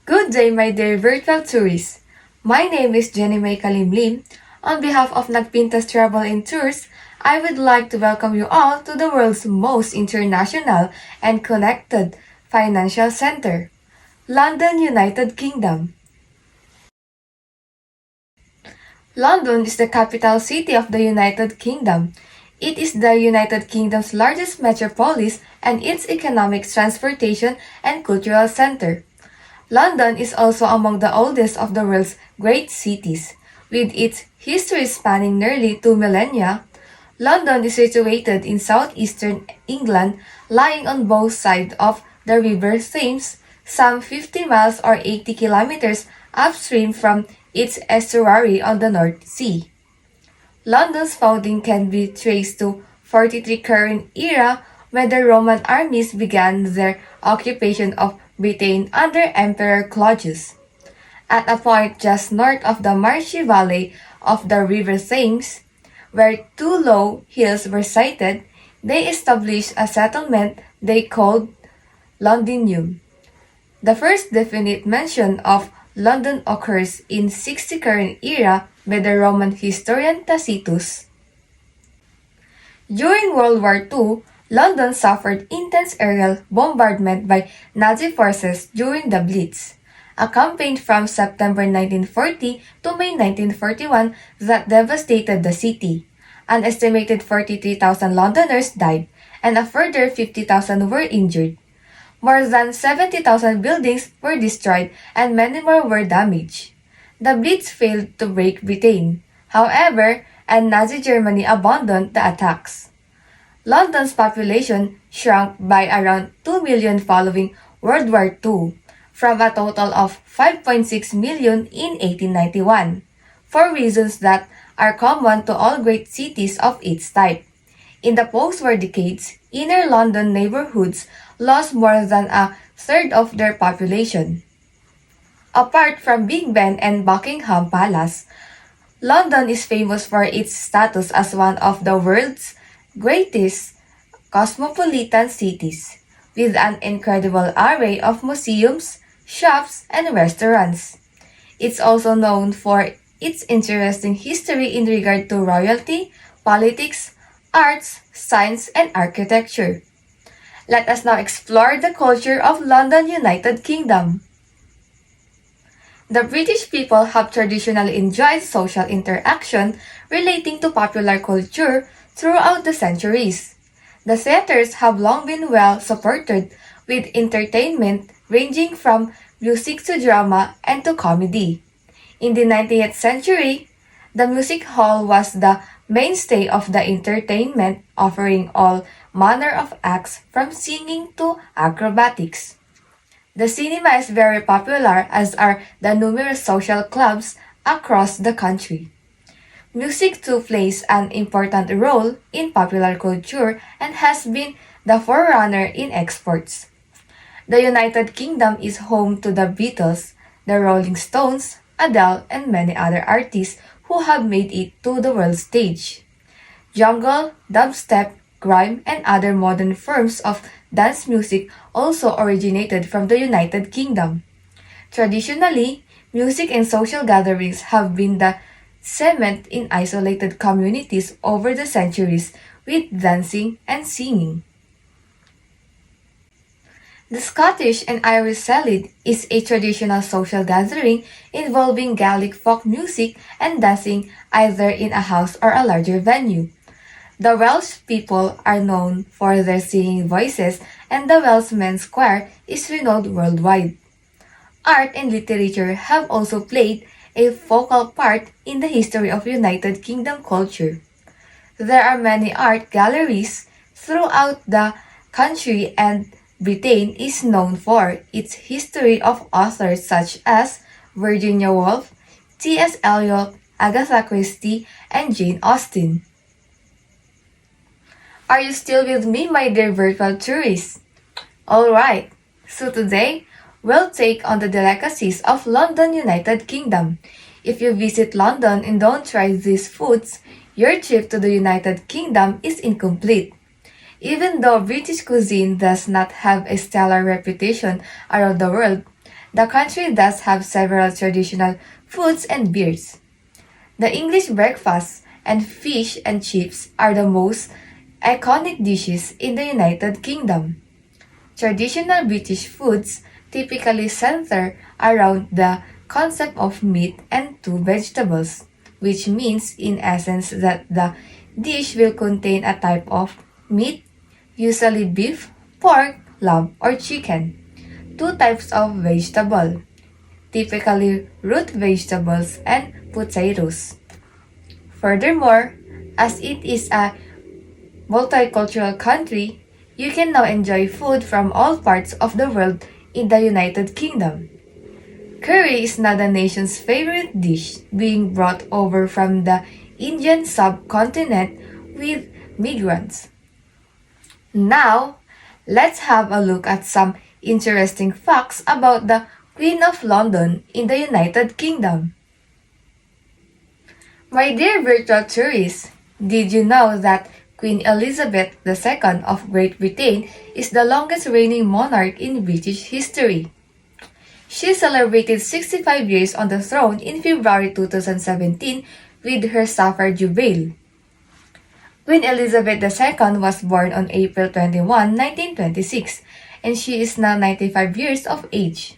Good day, my dear virtual tourists. My name is Jenny May Calimlim. On behalf of Nagpintas Travel and Tours, I would like to welcome you all to the world's most international and connected financial center, London, United Kingdom. London is the capital city of the United Kingdom. It is the United Kingdom's largest metropolis and its economic, transportation, and cultural center. London is also among the oldest of the world's great cities. With its history spanning nearly 2 millennia, London is situated in southeastern England, lying on both sides of the River Thames, some 50 miles or 80 kilometers upstream from its estuary on the North Sea. London's founding can be traced to 43 current era when the Roman armies began their occupation of Britain under Emperor Claudius. At a point just north of the marshy valley of the River Thames, where two low hills were sited, they established a settlement they called Londinium. The first definite mention of London occurs in 60 current era by the Roman historian Tacitus. During World War II, London suffered intense aerial bombardment by Nazi forces during the Blitz, a campaign from September 1940 to May 1941 that devastated the city. An estimated 43,000 Londoners died, and a further 50,000 were injured. More than 70,000 buildings were destroyed and many more were damaged. The Blitz failed to break Britain, however, and Nazi Germany abandoned the attacks. London's population shrunk by around 2 million following World War II, from a total of 5.6 million in 1891, for reasons that are common to all great cities of its type. In the post-war decades, inner London neighborhoods lost more than a third of their population. Apart from Big Ben and Buckingham Palace, London is famous for its status as one of the world's greatest cosmopolitan cities, with an incredible array of museums, shops, and restaurants. It's also known for its interesting history in regard to royalty, politics, arts, science, and architecture. Let us now explore the culture of London, United Kingdom. The British people have traditionally enjoyed social interaction relating to popular culture throughout the centuries. The theaters have long been well supported with entertainment ranging from music to drama and to comedy. In the 19th century, the music hall was the mainstay of the entertainment, offering all manner of acts from singing to acrobatics. The cinema is very popular, as are the numerous social clubs across the country. Music too plays an important role in popular culture and has been the forerunner in exports. The United Kingdom is home to the Beatles, the Rolling Stones, Adele, and many other artists who have made it to the world stage. Jungle, dubstep, grime, and other modern forms of dance music also originated from the United Kingdom. Traditionally, music and social gatherings have been the cement in isolated communities over the centuries with dancing and singing. The Scottish and Irish Salad is a traditional social gathering involving Gaelic folk music and dancing either in a house or a larger venue. The Welsh people are known for their singing voices, and the Welsh Men's Choir is renowned worldwide. Art and literature have also played a focal part in the history of United Kingdom culture. There are many art galleries throughout the country, and Britain is known for its history of authors such as Virginia Woolf, T.S. Eliot, Agatha Christie, and Jane Austen. Are you still with me, my dear virtual tourists? Alright, so today, we'll take on the delicacies of London, United Kingdom. If you visit London and don't try these foods, your trip to the United Kingdom is incomplete. Even though British cuisine does not have a stellar reputation around the world, The country does have several traditional foods and beers. The English breakfast and fish and chips are the most iconic dishes in the United Kingdom. Traditional British foods typically center around the concept of meat and two vegetables, which means in essence that the dish will contain a type of meat, usually beef, pork, lamb, or chicken. Two types of vegetable, typically root vegetables and potatoes. Furthermore, as it is a multicultural country, you can now enjoy food from all parts of the world in the United Kingdom. Curry is now the nation's favorite dish, being brought over from the Indian subcontinent with migrants. Now, let's have a look at some interesting facts about the Queen of London in the United Kingdom. My dear virtual tourists, did you know that Queen Elizabeth II of Great Britain is the longest reigning monarch in British history? She celebrated 65 years on the throne in February 2017 with her Sapphire Jubilee. Queen Elizabeth II was born on April 21, 1926, and she is now 95 years of age.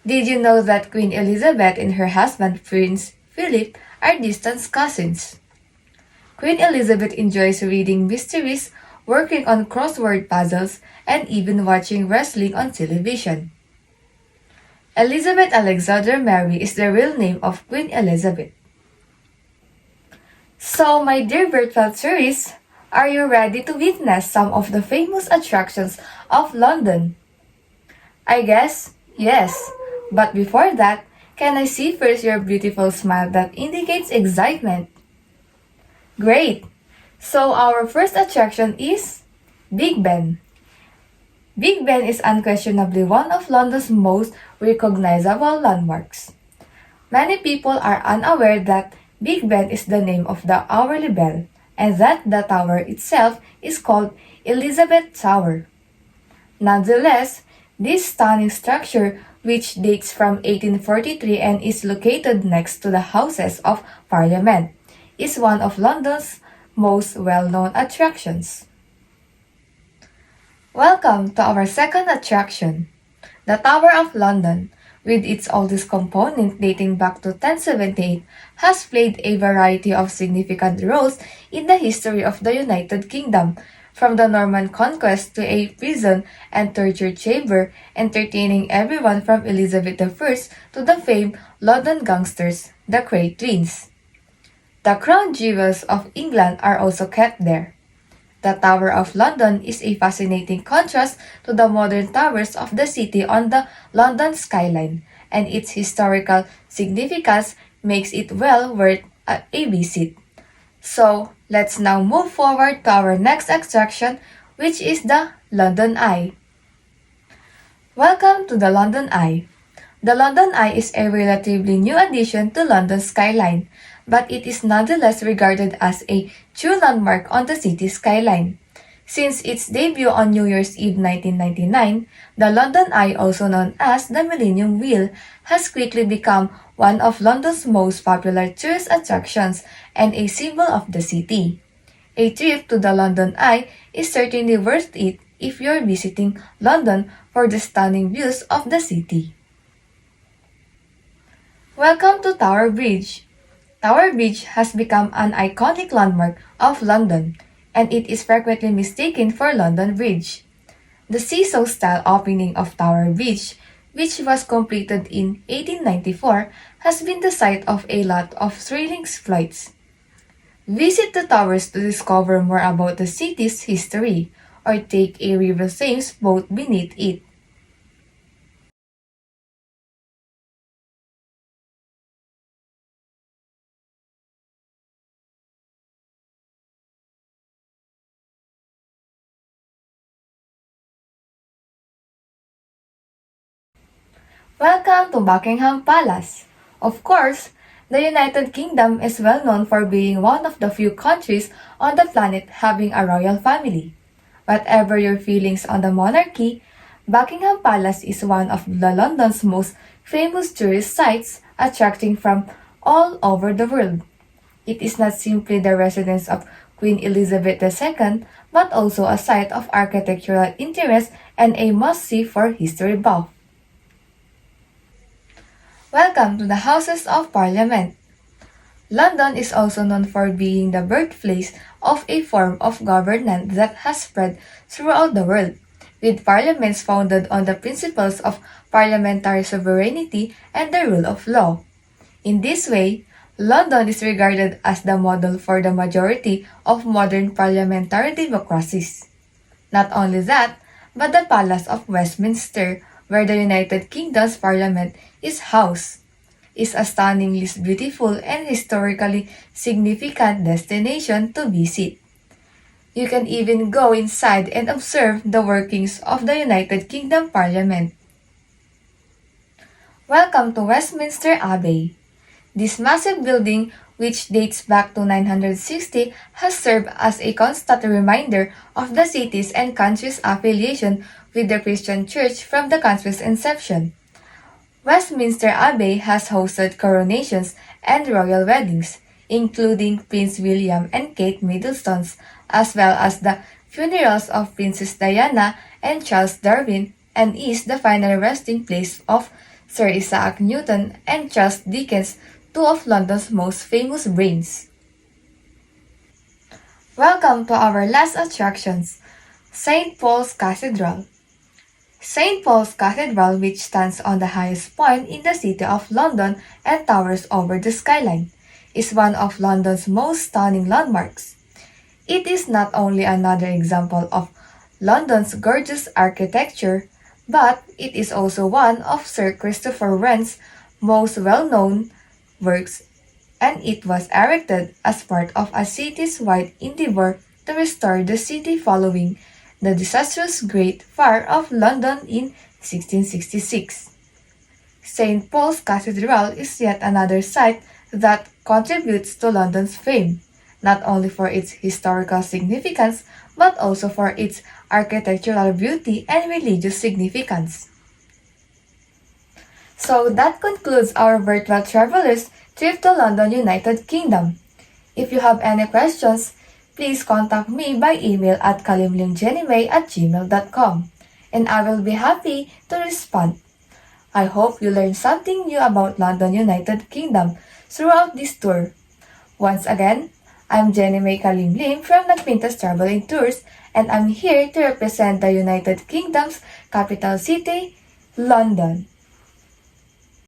Did you know that Queen Elizabeth and her husband Prince Philip are distant cousins? Queen Elizabeth enjoys reading mysteries, working on crossword puzzles, and even watching wrestling on television. Elizabeth Alexander Mary is the real name of Queen Elizabeth. So, my dear virtual tourists, are you ready to witness some of the famous attractions of London? I guess, yes. But before that, can I see first your beautiful smile that indicates excitement? Great! So our first attraction is Big Ben. Big Ben is unquestionably one of London's most recognizable landmarks. Many people are unaware that Big Ben is the name of the hourly bell and that the tower itself is called Elizabeth Tower. Nonetheless, this stunning structure, which dates from 1843 and is located next to the Houses of Parliament, is one of London's most well-known attractions. Welcome to our second attraction, the Tower of London, with its oldest component dating back to 1078, has played a variety of significant roles in the history of the United Kingdom, from the Norman conquest to a prison and torture chamber, entertaining everyone from Elizabeth I to the famed London gangsters, the Grey Twins. The crown jewels of England are also kept there. The Tower of London is a fascinating contrast to the modern towers of the city on the London skyline, and its historical significance makes it well worth a visit. So, let's now move forward to our next attraction, which is the London Eye. Welcome to the London Eye. The London Eye is a relatively new addition to London's skyline, but it is nonetheless regarded as a true landmark on the city's skyline. Since its debut on New Year's Eve 1999, the London Eye, also known as the Millennium Wheel, has quickly become one of London's most popular tourist attractions and a symbol of the city. A trip to the London Eye is certainly worth it if you're visiting London for the stunning views of the city. Welcome to Tower Bridge. Tower Bridge has become an iconic landmark of London, and it is frequently mistaken for London Bridge. The seesaw-style opening of Tower Bridge, which was completed in 1894, has been the site of a lot of thrilling exploits. Visit the towers to discover more about the city's history, or take a River Thames boat beneath it. Welcome to Buckingham Palace. Of course, the United Kingdom is well known for being one of the few countries on the planet having a royal family. Whatever your feelings on the monarchy, Buckingham Palace is one of London's most famous tourist sites, attracting from all over the world. It is not simply the residence of Queen Elizabeth II, but also a site of architectural interest and a must-see for history buff. Welcome to the Houses of Parliament. London is also known for being the birthplace of a form of governance that has spread throughout the world, with parliaments founded on the principles of parliamentary sovereignty and the rule of law. In this way, London is regarded as the model for the majority of modern parliamentary democracies. Not only that, but the Palace of Westminster, where the United Kingdom's parliament is housed, is a stunningly beautiful and historically significant destination to visit. You can even go inside and observe the workings of the United Kingdom Parliament. Welcome to Westminster Abbey. This massive building, which dates back to 960, has served as a constant reminder of the city's and country's affiliation with the Christian Church from the country's inception. Westminster Abbey has hosted coronations and royal weddings, including Prince William and Kate Middleton's, as well as the funerals of Princess Diana and Charles Darwin, and is the final resting place of Sir Isaac Newton and Charles Dickens, two of London's most famous brains. Welcome to our last attractions, St. Paul's Cathedral. St. Paul's Cathedral, which stands on the highest point in the city of London and towers over the skyline, is one of London's most stunning landmarks. It is not only another example of London's gorgeous architecture, but it is also one of Sir Christopher Wren's most well-known works, and it was erected as part of a citywide endeavor to restore the city following the disastrous Great Fire of London in 1666. St. Paul's Cathedral is yet another site that contributes to London's fame, not only for its historical significance but also for its architectural beauty and religious significance. So that concludes our virtual travelers trip to London, United Kingdom. If you have any questions, please contact me by email at calimlimgenime@gmail.com, and I will be happy to respond. I hope you learned something new about London, United Kingdom throughout this tour. Once again, I'm Jenny May Calimlim from Nagpintas Travel and Tours, and I'm here to represent the United Kingdom's capital city, London.